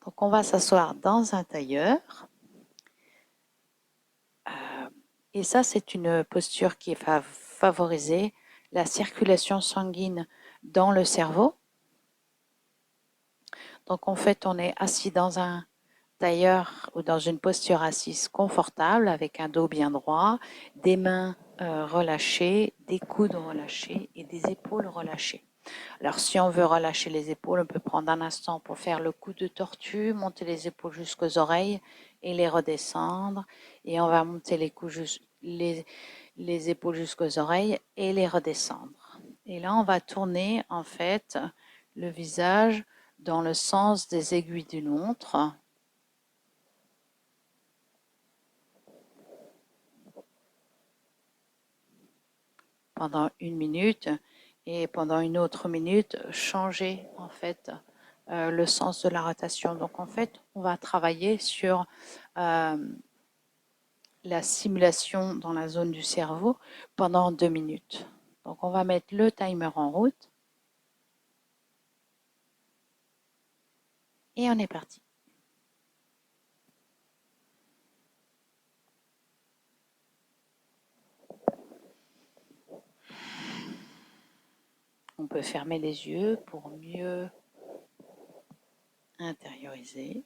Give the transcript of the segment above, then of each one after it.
Donc, on va s'asseoir dans un tailleur. Et ça, c'est une posture qui va favoriser la circulation sanguine dans le cerveau. Donc, en fait, on est assis dans un tailleur ou dans une posture assise confortable avec un dos bien droit, des mains relâchées, des coudes relâchés et des épaules relâchées. Alors, si on veut relâcher les épaules, on peut prendre un instant pour faire le coup de tortue, monter les épaules jusqu'aux oreilles et les redescendre. Et on va monter les épaules jusqu'aux oreilles et les redescendre. Et là, on va tourner en fait le visage dans le sens des aiguilles d'une montre. Pendant une minute et pendant une autre minute, changer en fait le sens de la rotation. Donc en fait, on va travailler sur la simulation dans la zone du cerveau pendant 2 minutes. Donc on va mettre le timer en route et on est parti. On peut fermer les yeux pour mieux intérioriser.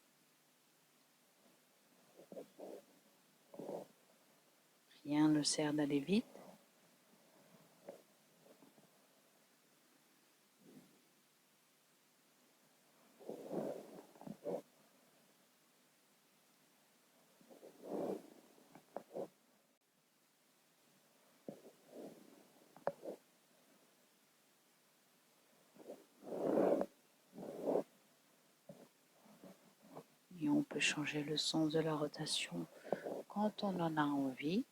Rien ne sert d'aller vite. Et on peut changer le sens de la rotation quand on en a envie.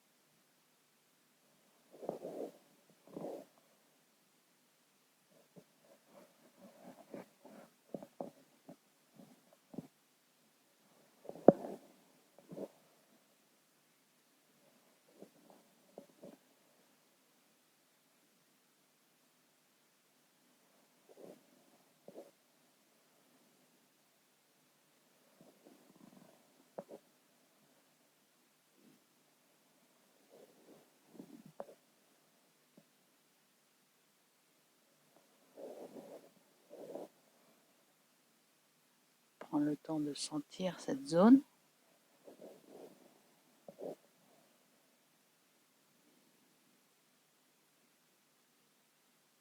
Prendre le temps de sentir cette zone.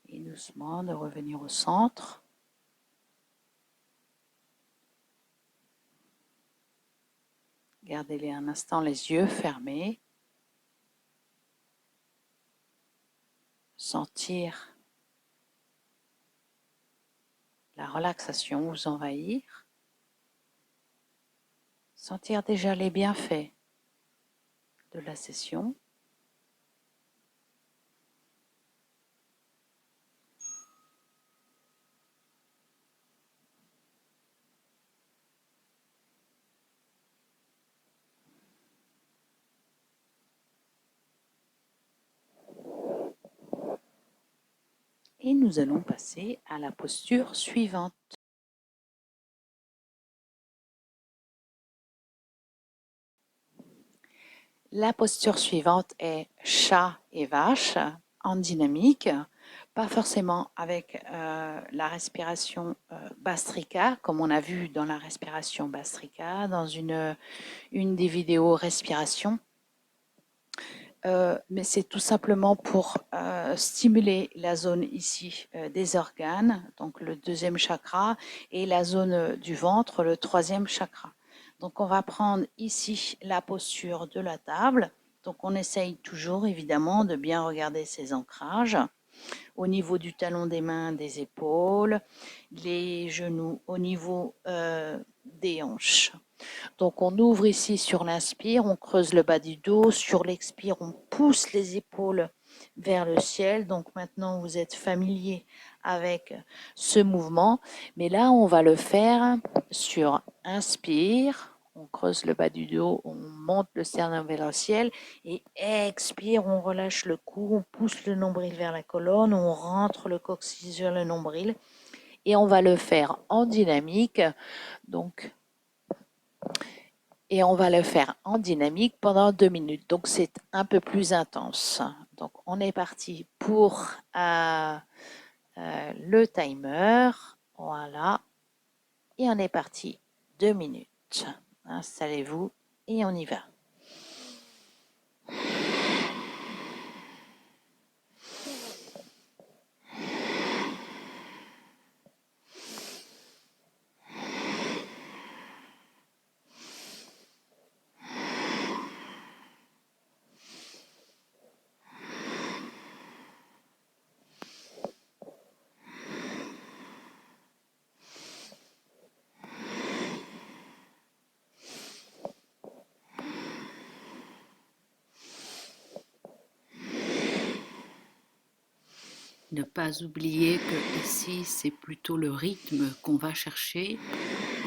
Et doucement de revenir au centre. Gardez-les un instant les yeux fermés. Sentir la relaxation vous envahir. Sentir déjà les bienfaits de la session. Et nous allons passer à la posture suivante. La posture suivante est chat et vache en dynamique, pas forcément avec la respiration Bastrika, comme on a vu dans la respiration Bastrika, dans une des vidéos respiration. Mais c'est tout simplement pour stimuler la zone ici des organes, donc le deuxième chakra, et la zone du ventre, le troisième chakra. Donc on va prendre ici la posture de la table. Donc on essaye toujours évidemment de bien regarder ses ancrages au niveau du talon des mains, des épaules, les genoux au niveau des hanches. Donc on ouvre ici sur l'inspire, on creuse le bas du dos, sur l'expire on pousse les épaules vers le ciel. Donc maintenant vous êtes familier avec ce mouvement, mais là on va le faire sur inspire, on creuse le bas du dos, on monte le sternum vers le ciel et expire, on relâche le cou, on pousse le nombril vers la colonne, on rentre le coccyx vers le nombril et on va le faire en dynamique. Donc Et on va le faire en dynamique pendant 2 minutes. Donc, c'est un peu plus intense. Donc, on est parti pour le timer. Voilà. Et on est parti 2 minutes. Installez-vous et on y va. Ne pas oublier que ici, c'est plutôt le rythme qu'on va chercher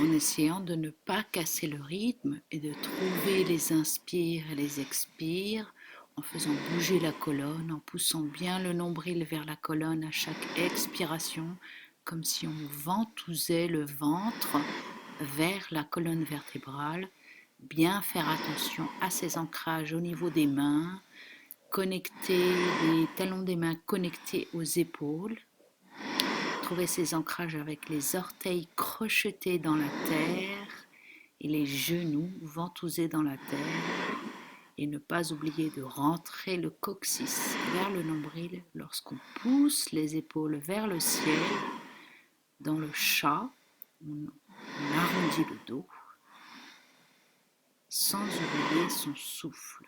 en essayant de ne pas casser le rythme et de trouver les inspires et les expires en faisant bouger la colonne, en poussant bien le nombril vers la colonne à chaque expiration, comme si on ventousait le ventre vers la colonne vertébrale. Bien faire attention à ces ancrages au niveau des mains, connecter les talons des mains connectés aux épaules. Trouver ces ancrages avec les orteils crochetés dans la terre et les genoux ventousés dans la terre. Et ne pas oublier de rentrer le coccyx vers le nombril lorsqu'on pousse les épaules vers le ciel. Dans le chat, on arrondit le dos sans oublier son souffle.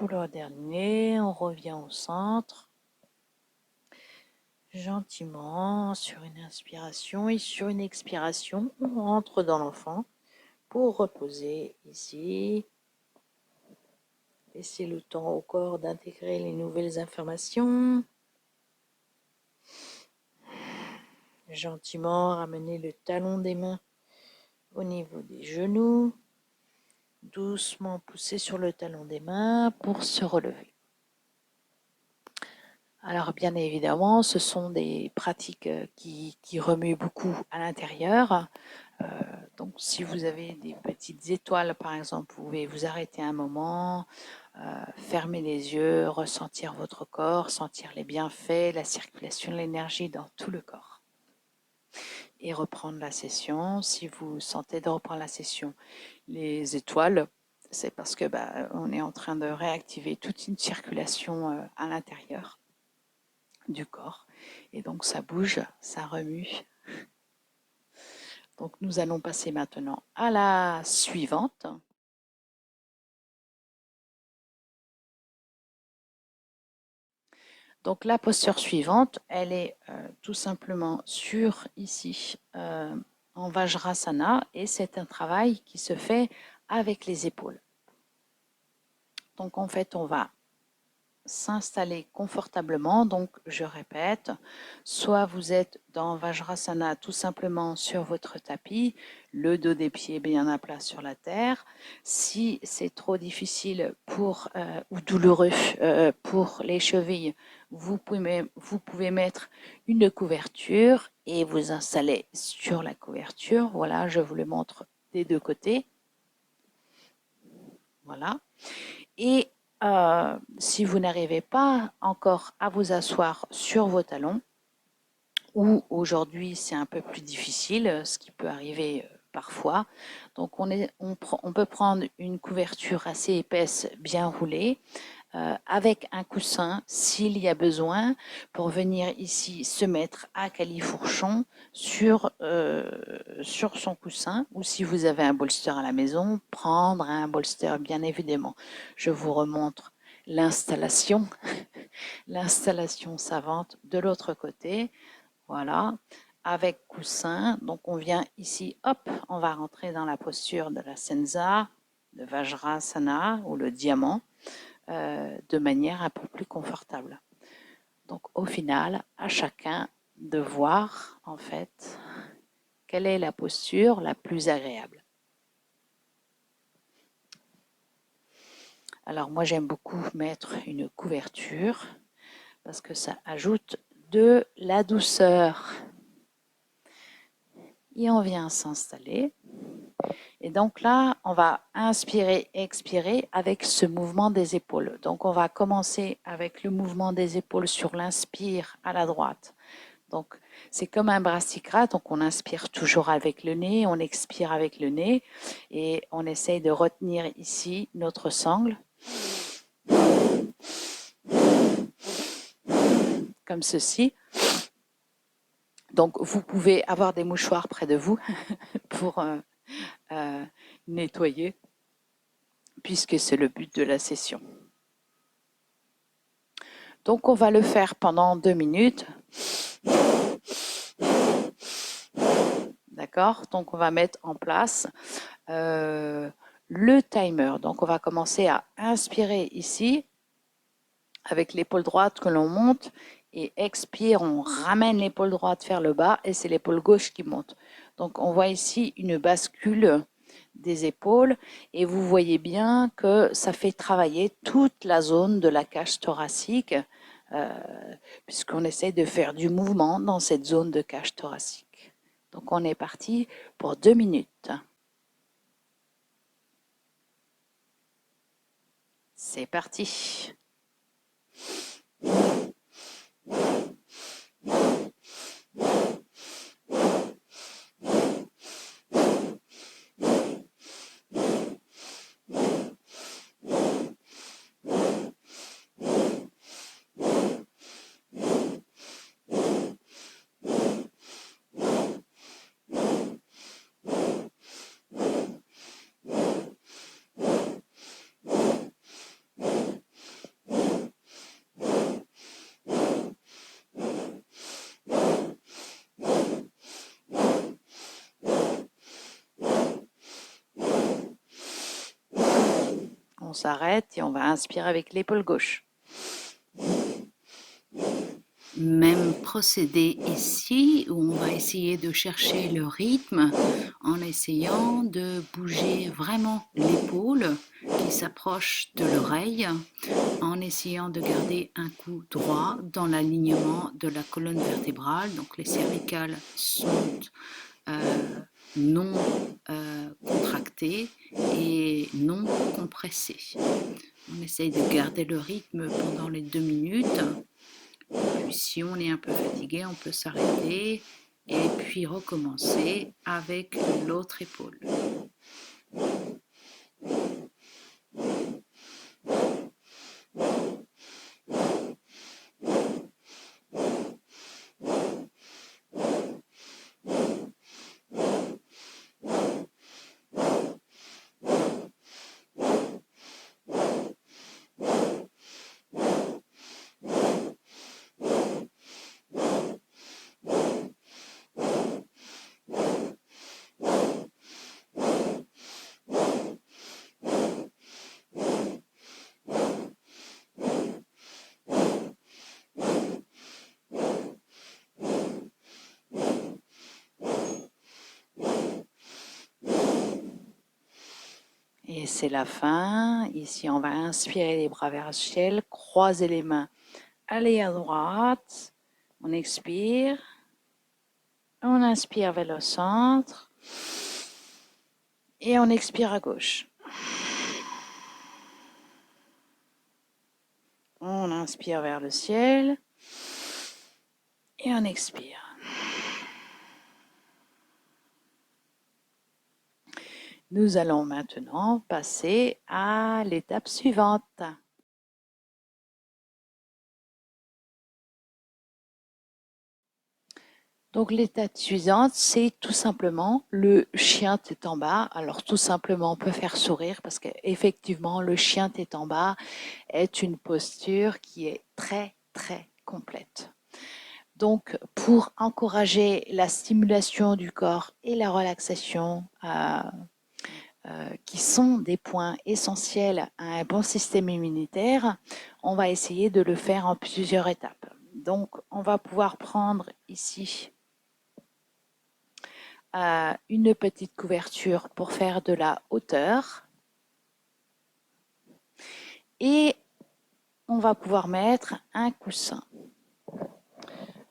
Pour le dernier, on revient au centre. Gentiment, sur une inspiration et sur une expiration, on rentre dans l'enfant pour reposer ici. Laissez le temps au corps d'intégrer les nouvelles informations. Gentiment, ramenez le talon des mains au niveau des genoux. Doucement pousser sur le talon des mains pour se relever. Alors bien évidemment, ce sont des pratiques qui remuent beaucoup à l'intérieur. Donc si vous avez des petites étoiles par exemple, vous pouvez vous arrêter un moment, fermer les yeux, ressentir votre corps, sentir les bienfaits, la circulation de l'énergie dans tout le corps. Et reprendre la session. Si vous sentez de reprendre la session, les étoiles, c'est parce que on est en train de réactiver toute une circulation à l'intérieur du corps. Et donc ça bouge, ça remue. Donc nous allons passer maintenant à la suivante. Donc la posture suivante, elle est tout simplement sur ici en Vajrasana et c'est un travail qui se fait avec les épaules. Donc en fait, on va s'installer confortablement. Donc je répète, soit vous êtes dans Vajrasana tout simplement sur votre tapis, le dos des pieds bien à plat sur la terre. Si c'est trop difficile ou douloureux pour les chevilles, vous pouvez mettre une couverture et vous installer sur la couverture. Voilà, je vous le montre des deux côtés. Voilà. Et si vous n'arrivez pas encore à vous asseoir sur vos talons, ou aujourd'hui c'est un peu plus difficile, ce qui peut arriver parfois, donc on peut prendre une couverture assez épaisse, bien roulée, avec un coussin s'il y a besoin pour venir ici se mettre à califourchon sur son coussin, ou si vous avez un bolster à la maison, prendre un bolster bien évidemment. Je vous remontre l'installation, l'installation savante de l'autre côté. Voilà, avec coussin. Donc on vient ici, hop, on va rentrer dans la posture de la Senza, de Vajrasana ou le diamant, de manière un peu plus confortable. Donc au final, à chacun de voir en fait quelle est la posture la plus agréable. Alors moi j'aime beaucoup mettre une couverture parce que ça ajoute de la douceur. Et on vient s'installer. Et donc là, on va inspirer, expirer avec ce mouvement des épaules. Donc on va commencer avec le mouvement des épaules sur l'inspire à la droite. Donc c'est comme un brassicra, donc on inspire toujours avec le nez, on expire avec le nez et on essaye de retenir ici notre sangle. Comme ceci. Donc vous pouvez avoir des mouchoirs près de vous pour nettoyer, puisque c'est le but de la session. Donc on va le faire pendant 2 minutes. D'accord? Donc on va mettre en place le timer. Donc on va commencer à inspirer ici avec l'épaule droite que l'on monte et expire, on ramène l'épaule droite vers le bas et c'est l'épaule gauche qui monte. Donc on voit ici une bascule des épaules et vous voyez bien que ça fait travailler toute la zone de la cage thoracique puisqu'on essaie de faire du mouvement dans cette zone de cage thoracique. Donc on est parti pour 2 minutes. C'est parti. On s'arrête et on va inspirer avec l'épaule gauche. Même procédé ici où on va essayer de chercher le rythme en essayant de bouger vraiment l'épaule qui s'approche de l'oreille, en essayant de garder un cou droit dans l'alignement de la colonne vertébrale. Donc les cervicales sont non contractées et non compressées. On essaye de garder le rythme pendant les 2 minutes. Puis si on est un peu fatigué, on peut s'arrêter et puis recommencer avec l'autre épaule. Et c'est la fin. Ici, on va inspirer les bras vers le ciel, croiser les mains, aller à droite. On expire. On inspire vers le centre. Et on expire à gauche. On inspire vers le ciel. Et on expire. Nous allons maintenant passer à l'étape suivante. Donc l'étape suivante, c'est tout simplement le chien tête en bas. Alors tout simplement, on peut faire sourire parce qu'effectivement, le chien tête en bas est une posture qui est très, très complète. Donc pour encourager la stimulation du corps et la relaxation, qui sont des points essentiels à un bon système immunitaire, on va essayer de le faire en plusieurs étapes. Donc on va pouvoir prendre ici une petite couverture pour faire de la hauteur et on va pouvoir mettre un coussin.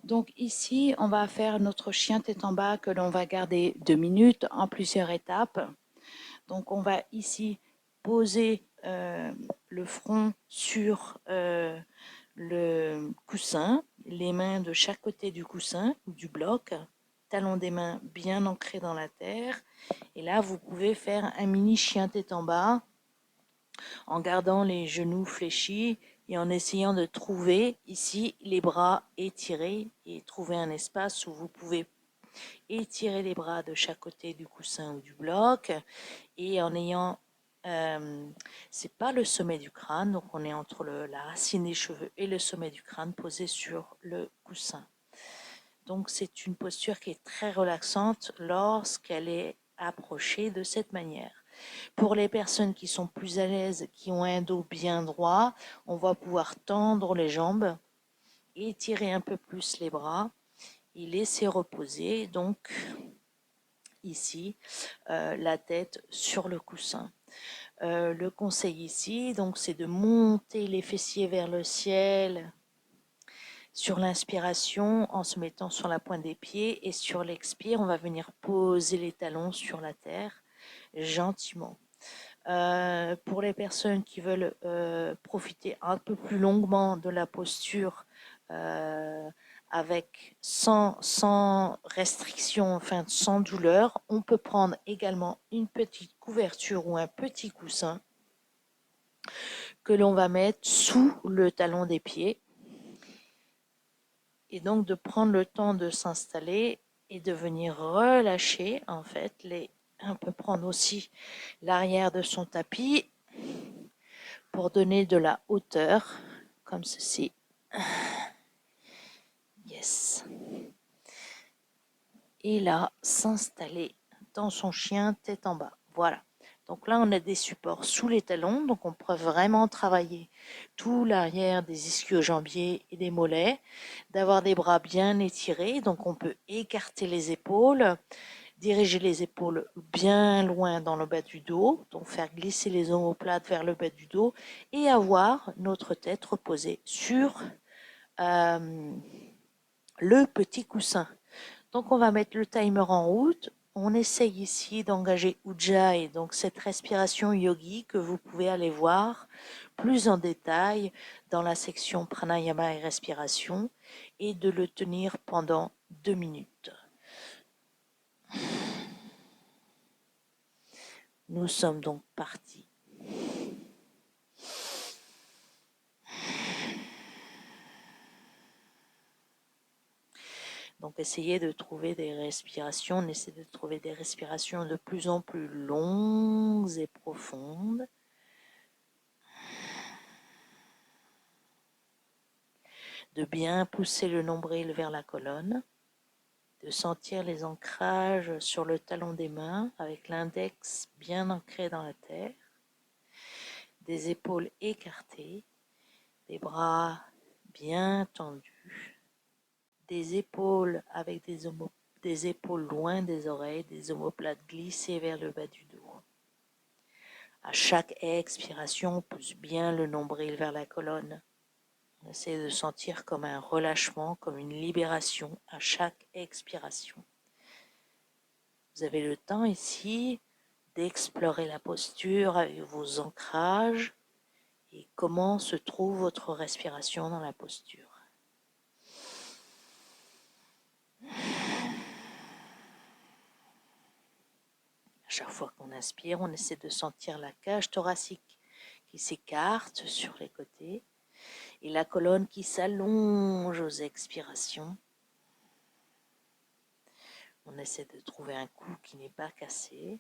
Donc ici, on va faire notre chien tête en bas que l'on va garder 2 minutes en plusieurs étapes. Donc on va ici poser le front sur le coussin, les mains de chaque côté du coussin ou du bloc, talons des mains bien ancrés dans la terre. Et là, vous pouvez faire un mini chien tête en bas en gardant les genoux fléchis et en essayant de trouver ici les bras étirés et trouver un espace où vous pouvez étirer les bras de chaque côté du coussin ou du bloc et en ayant c'est pas le sommet du crâne, donc on est entre la racine des cheveux et le sommet du crâne posé sur le coussin. Donc c'est une posture qui est très relaxante lorsqu'elle est approchée de cette manière. Pour les personnes qui sont plus à l'aise, qui ont un dos bien droit, on va pouvoir tendre les jambes, étirer un peu plus les bras et laisser reposer donc ici la tête sur le coussin. Le conseil ici, donc, c'est de monter les fessiers vers le ciel sur l'inspiration en se mettant sur la pointe des pieds et sur l'expire, on va venir poser les talons sur la terre gentiment. Pour les personnes qui veulent profiter un peu plus longuement de la posture avec sans restriction, enfin sans douleur, on peut prendre également une petite couverture ou un petit coussin que l'on va mettre sous le talon des pieds et donc de prendre le temps de s'installer et de venir relâcher en fait on peut prendre aussi l'arrière de son tapis pour donner de la hauteur comme ceci. Yes. Et là, s'installer dans son chien tête en bas. Voilà. Donc là, on a des supports sous les talons, donc on peut vraiment travailler tout l'arrière des ischio-jambiers et des mollets, d'avoir des bras bien étirés, donc on peut écarter les épaules, diriger les épaules bien loin dans le bas du dos, donc faire glisser les omoplates vers le bas du dos et avoir notre tête reposée sur le petit coussin. Donc on va mettre le timer en route. On essaye ici d'engager Ujjayi, donc cette respiration yogi que vous pouvez aller voir plus en détail dans la section pranayama et respiration et de le tenir pendant 2 minutes. Nous sommes donc partis. Donc essayez de trouver des respirations, on essaie de trouver des respirations de plus en plus longues et profondes. De bien pousser le nombril vers la colonne, de sentir les ancrages sur le talon des mains avec l'index bien ancré dans la terre, des épaules écartées, des bras bien tendus, des épaules avec des épaules loin des oreilles, des omoplates glissées vers le bas du dos. À chaque expiration, on pousse bien le nombril vers la colonne. On essaie de sentir comme un relâchement, comme une libération à chaque expiration. Vous avez le temps ici d'explorer la posture avec vos ancrages et comment se trouve votre respiration dans la posture. À chaque fois qu'on inspire, on essaie de sentir la cage thoracique qui s'écarte sur les côtés et la colonne qui s'allonge aux expirations. On essaie de trouver un cou qui n'est pas cassé.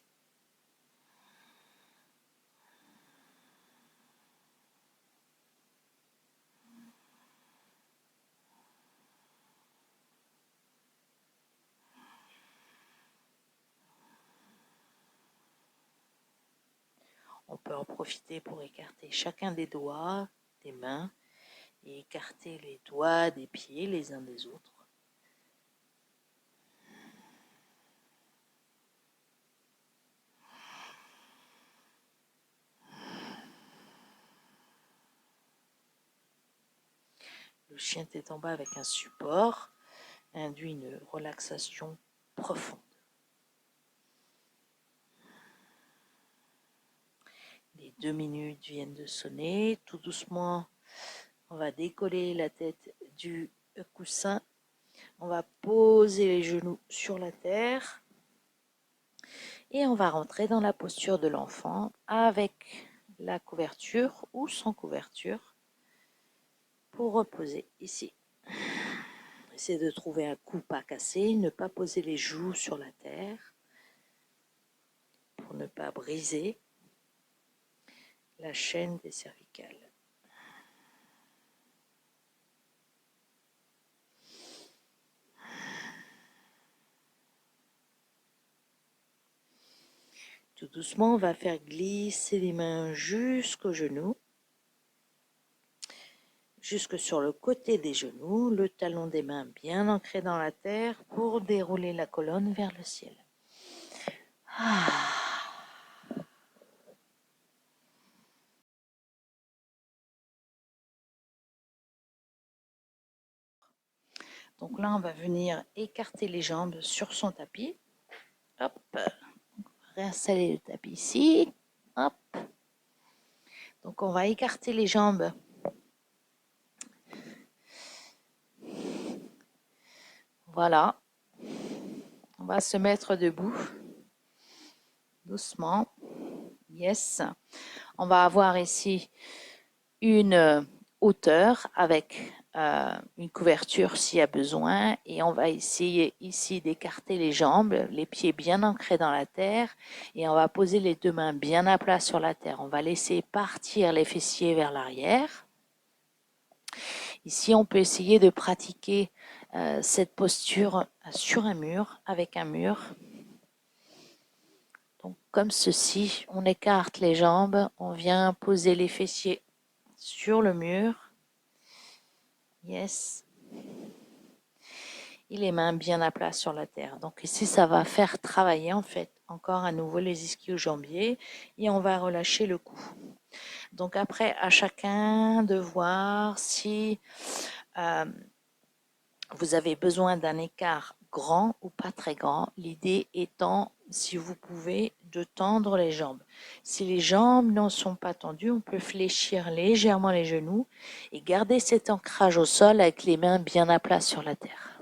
On peut en profiter pour écarter chacun des doigts des mains et écarter les doigts des pieds les uns des autres. Le chien tête en bas avec un support induit une relaxation profonde. Les 2 minutes viennent de sonner. Tout doucement, on va décoller la tête du coussin. On va poser les genoux sur la terre. Et on va rentrer dans la posture de l'enfant avec la couverture ou sans couverture pour reposer ici. Essayez de trouver un cou pas cassé, ne pas poser les joues sur la terre pour ne pas briser la chaîne des cervicales. Tout doucement, on va faire glisser les mains jusqu'aux genoux, jusque sur le côté des genoux, le talon des mains bien ancré dans la terre pour dérouler la colonne vers le ciel. Donc là, on va venir écarter les jambes sur son tapis. Hop, réinstaller le tapis ici. Hop. Donc on va écarter les jambes. Voilà. On va se mettre debout. Doucement. Yes. On va avoir ici une hauteur avec une couverture s'il y a besoin et on va essayer ici d'écarter les jambes, les pieds bien ancrés dans la terre et on va poser les 2 mains bien à plat sur la terre. On va laisser partir les fessiers vers l'arrière. Ici, on peut essayer de pratiquer cette posture sur un mur, avec un mur. Donc, comme ceci, on écarte les jambes, on vient poser les fessiers sur le mur. Yes. Et les mains bien à plat sur la terre. Donc ici, ça va faire travailler en fait encore à nouveau les ischio-jambiers et on va relâcher le cou. Donc après, à chacun de voir si vous avez besoin d'un écart grand ou pas très grand. L'idée étant, si vous pouvez, de tendre les jambes. Si les jambes n'en sont pas tendues, on peut fléchir légèrement les genoux et garder cet ancrage au sol avec les mains bien à plat sur la terre.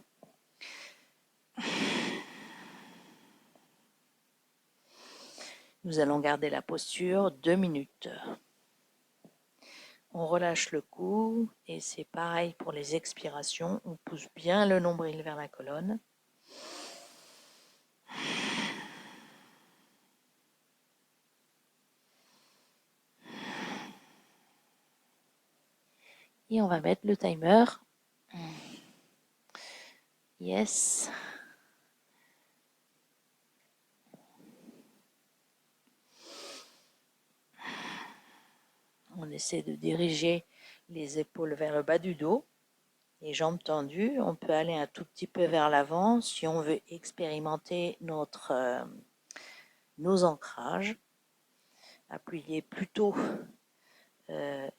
Nous allons garder la posture 2 minutes. On relâche le cou et c'est pareil pour les expirations. On pousse bien le nombril vers la colonne. Et on va mettre le timer. Yes. On essaie de diriger les épaules vers le bas du dos, les jambes tendues. On peut aller un tout petit peu vers l'avant si on veut expérimenter nos ancrages. Appuyer plutôt,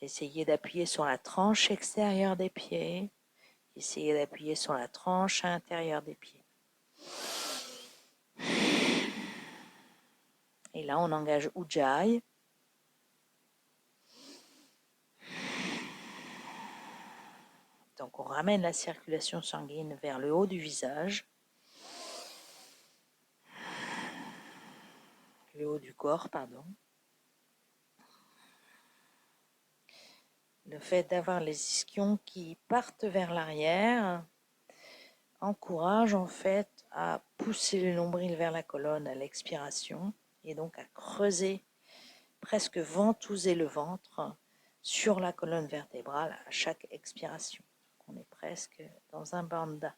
essayer d'appuyer sur la tranche extérieure des pieds. Essayez d'appuyer sur la tranche intérieure des pieds. Et là, on engage Ujjayi. Donc, on ramène la circulation sanguine vers le haut du visage, le haut du corps, pardon. Le fait d'avoir les ischions qui partent vers l'arrière encourage en fait à pousser le nombril vers la colonne à l'expiration et donc à creuser, presque ventouser le ventre sur la colonne vertébrale à chaque expiration. On est presque dans un bandha.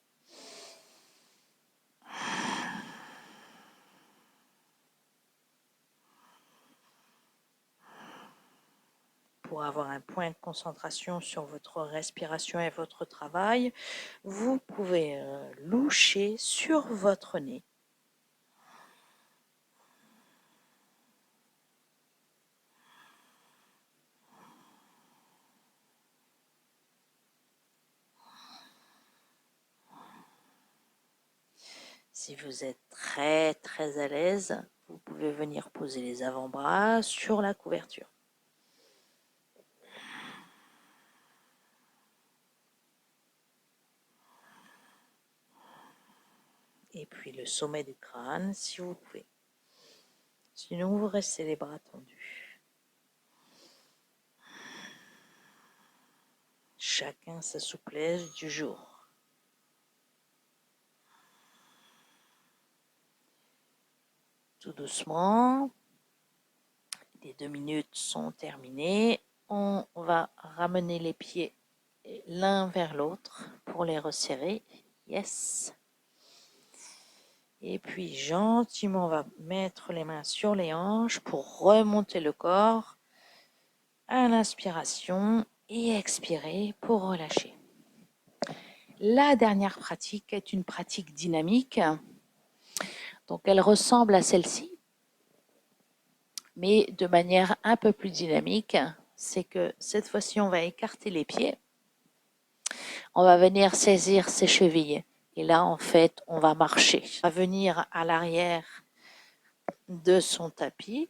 Pour avoir un point de concentration sur votre respiration et votre travail, vous pouvez loucher sur votre nez. Si vous êtes très à l'aise, vous pouvez venir poser les avant-bras sur la couverture. Et puis le sommet du crâne si vous pouvez. Sinon, vous restez les bras tendus. Chacun sa souplesse du jour. Tout doucement, les 2 minutes sont terminées. On va ramener les pieds l'un vers l'autre pour les resserrer. Yes. Et puis gentiment, on va mettre les mains sur les hanches pour remonter le corps à l'inspiration et expirer pour relâcher. La dernière pratique est une pratique dynamique. Donc elle ressemble à celle-ci, mais de manière un peu plus dynamique. C'est que cette fois-ci, on va écarter les pieds. On va venir saisir ses chevilles. Et là, en fait, on va marcher. On va venir à l'arrière de son tapis.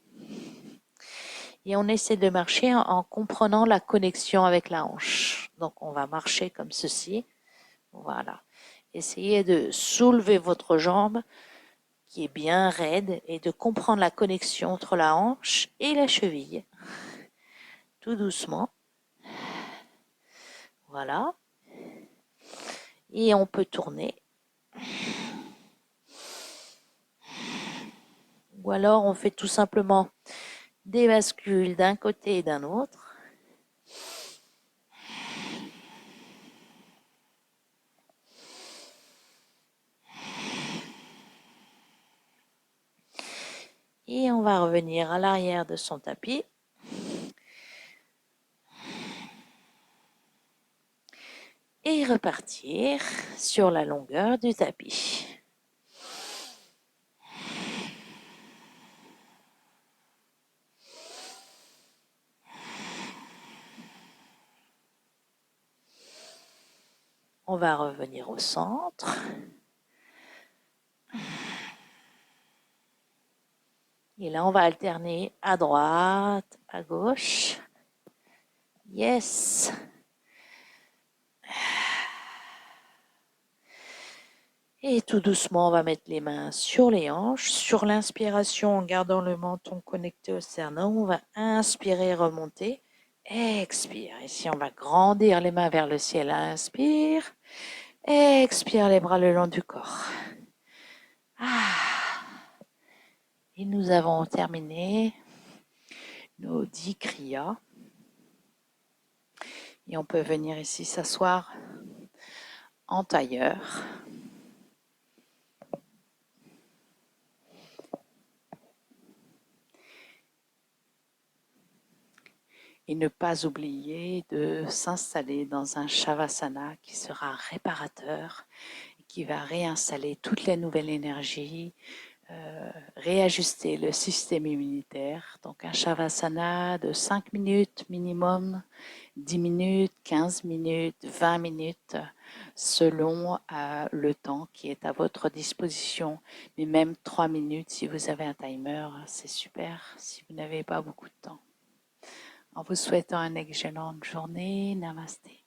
Et on essaie de marcher en comprenant la connexion avec la hanche. Donc, on va marcher comme ceci. Voilà. Essayez de soulever votre jambe qui est bien raide et de comprendre la connexion entre la hanche et la cheville. Tout doucement. Voilà. Et on peut tourner. Ou alors, on fait tout simplement des bascules d'un côté et d'un autre. Et on va revenir à l'arrière de son tapis. Et repartir sur la longueur du tapis. On va revenir au centre. Et là, on va alterner à droite, à gauche. Yes. Et tout doucement, on va mettre les mains sur les hanches. Sur l'inspiration, en gardant le menton connecté au sternum, on va inspirer, remonter. Expire. Ici, on va grandir les mains vers le ciel. Inspire. Expire les bras le long du corps. Et nous avons terminé nos 10 kriyas. Et on peut venir ici s'asseoir en tailleur. Et ne pas oublier de s'installer dans un shavasana qui sera réparateur, qui va réinstaller toute la nouvelle énergie, réajuster le système immunitaire. Donc un shavasana de 5 minutes minimum, 10 minutes, 15 minutes, 20 minutes, selon le temps qui est à votre disposition. Mais même 3 minutes, si vous avez un timer, c'est super si vous n'avez pas beaucoup de temps. En vous souhaitant une excellente journée, namasté.